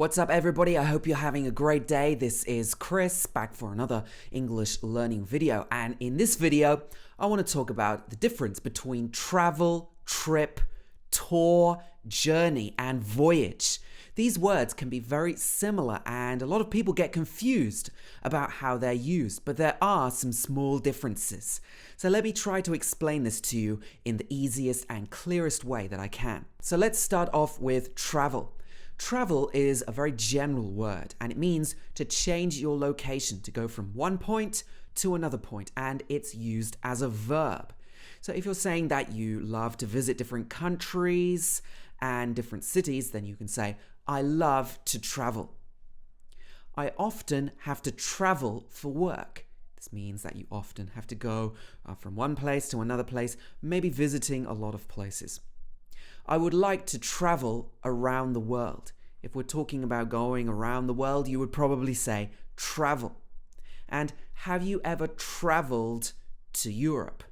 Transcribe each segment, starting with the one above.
What's up, everybody? I hope you're having a great day. This is Chris back for another English learning video. And in this video, I want to talk about the difference between travel, trip, tour, journey, and voyage. These words can be very similar and a lot of people get confused about how they're used, but there are some small differences. So let me try to explain this to you in the easiest and clearest way that I can. So let's start off with travel. Travel is a very general word and it means to change your location, to go from one point to another point, and it's used as a verb. So if you're saying that you love to visit different countries and different cities, then you can say, I love to travel. I often have to travel for work. This means that you often have to go from one place to another place, maybe visiting a lot of places. I would like to travel around the world. If we're talking about going around the world, you would probably say travel. And have you ever traveled to Europe?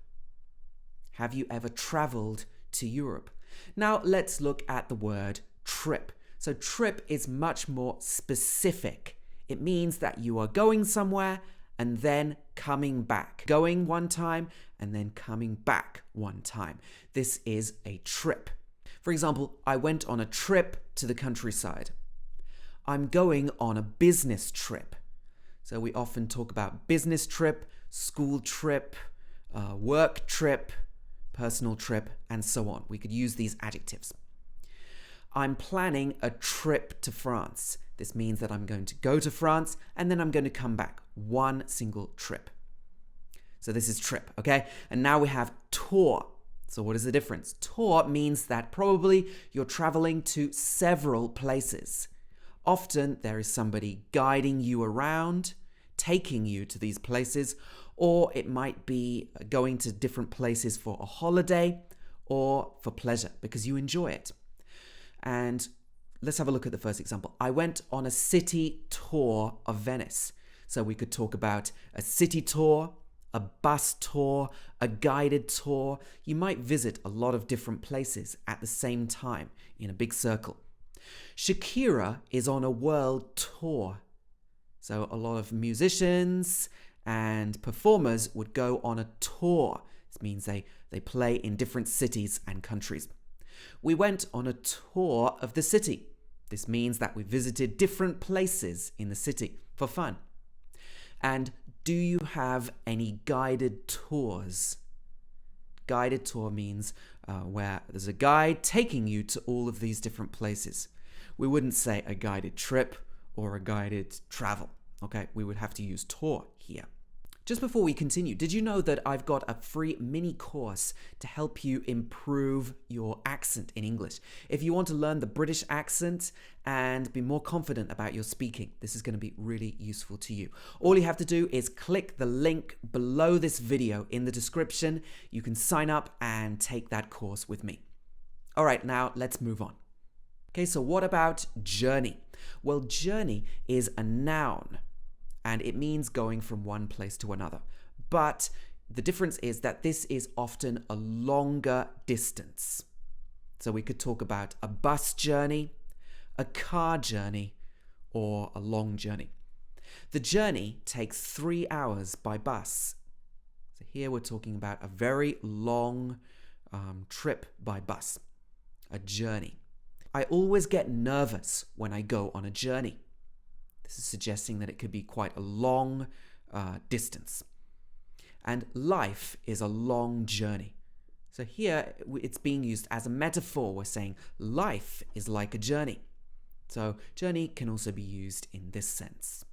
Have you ever traveled to Europe? Now let's look at the word trip. So trip is much more specific. It means that you are going somewhere and then coming back. Going one time and then coming back one time. This is a trip. For example, I went on a trip to the countryside. I'm going on a business trip. So we often talk about business trip, school trip, work trip, personal trip, and so on. We could use these adjectives. I'm planning a trip to France. This means that I'm going to go to France and then I'm going to come back. One single trip. So this is trip, okay? And now we have tour. So what is the difference? Tour means that probably you're traveling to several places. Often there is somebody guiding you around, taking you to these places, or it might be going to different places for a holiday or for pleasure because you enjoy it. And let's have a look at the first example. I went on a city tour of Venice. So we could talk about a city tour, a bus tour, a guided tour. You might visit a lot of different places at the same time in a big circle. Shakira is on a world tour. So a lot of musicians and performers would go on a tour. This means they play in different cities and countries. We went on a tour of the city. This means that we visited different places in the city for fun. And do you have any guided tours? Guided tour means where there's a guide taking you to all of these different places. We wouldn't say a guided trip or a guided travel. Okay, we would have to use tour here. Just before we continue, did you know that I've got a free mini course to help you improve your accent in English? If you want to learn the British accent and be more confident about your speaking, this is going to be really useful to you. All you have to do is click the link below this video in the description. You can sign up and take that course with me. All right, now let's move on. Okay, so what about journey? Well, journey is a noun. And it means going from one place to another. But the difference is that this is often a longer distance. So we could talk about a bus journey, a car journey, or a long journey. The journey takes 3 hours by bus. So here we're talking about a very long trip by bus, a journey. I always get nervous when I go on a journey. This is suggesting that it could be quite a long distance. And life is a long journey. So here it's being used as a metaphor. We're saying life is like a journey. So journey can also be used in this sense.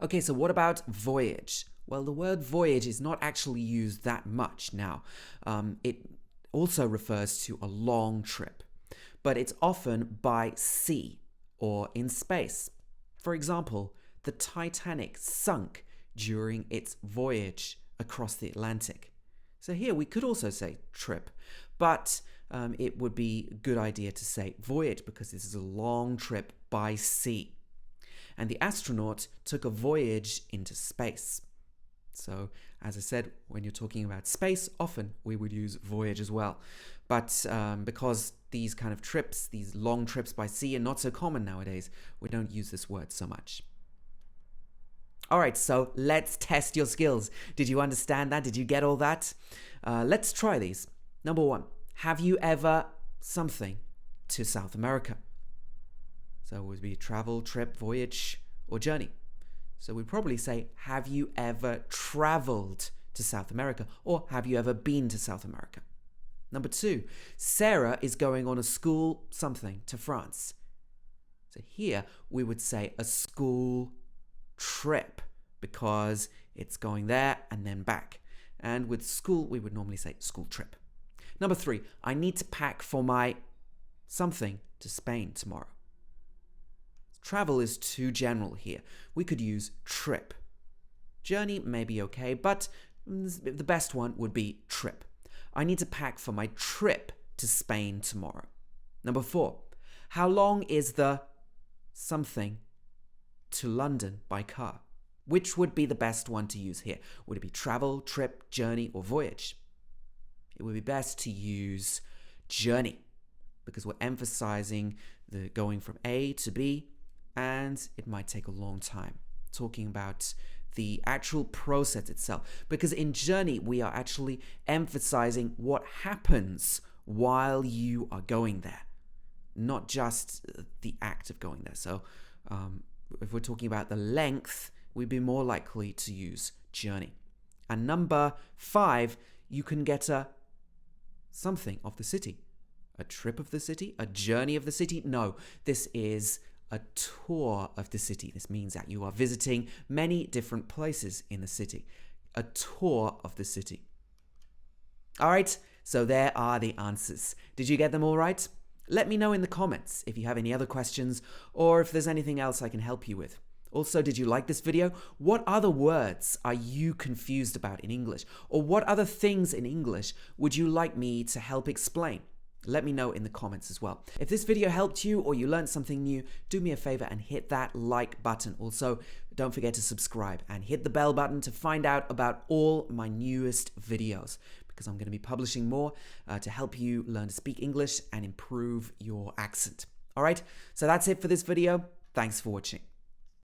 Okay, so what about voyage? Well, the word voyage is not actually used that much now. It also refers to a long trip, but it's often by sea or in space. For example, the Titanic sunk during its voyage across the Atlantic. So here we could also say trip, but it would be a good idea to say voyage because this is a long trip by sea. And the astronaut took a voyage into space. So, as I said, when you're talking about space, often we would use voyage as well. But because these kind of trips, these long trips by sea are not so common nowadays, we don't use this word so much. All right, so let's test your skills. Did you understand that? Did you get all that? Let's try these. Number one, have you ever something to South America? So it would be travel, trip, voyage, or journey. So we'd probably say, have you ever traveled to South America? Or have you ever been to South America? Number two, Sarah is going on a school something to France. So here we would say a school trip because it's going there and then back. And with school, we would normally say school trip. Number three, I need to pack for my something to Spain tomorrow. Travel is too general here. We could use trip. Journey may be okay, but the best one would be trip. I need to pack for my trip to Spain tomorrow. Number four, how long is the something to London by car? Which would be the best one to use here? Would it be travel, trip, journey, or voyage? It would be best to use journey because we're emphasizing the going from A to B, and it might take a long time. Talking about the actual process itself, because in journey we are actually emphasizing what happens while you are going there, not just the act of going there. So if we're talking about the length, we'd be more likely to use journey. And number five, you can get a something of the city, a trip of the city, a journey of the city. No, this is a tour of the city. This means that you are visiting many different places in the city. A tour of the city. All right, so there are the answers. Did you get them all right? Let me know in the comments if you have any other questions or if there's anything else I can help you with. Also, did you like this video? What other words are you confused about in English? Or what other things in English would you like me to help explain? Let me know in the comments as well. If this video helped you or you learned something new, do me a favor and hit that like button. Also, don't forget to subscribe and hit the bell button to find out about all my newest videos, because I'm going to be publishing more to help you learn to speak English and improve your accent. All right, so that's it for this video. Thanks for watching.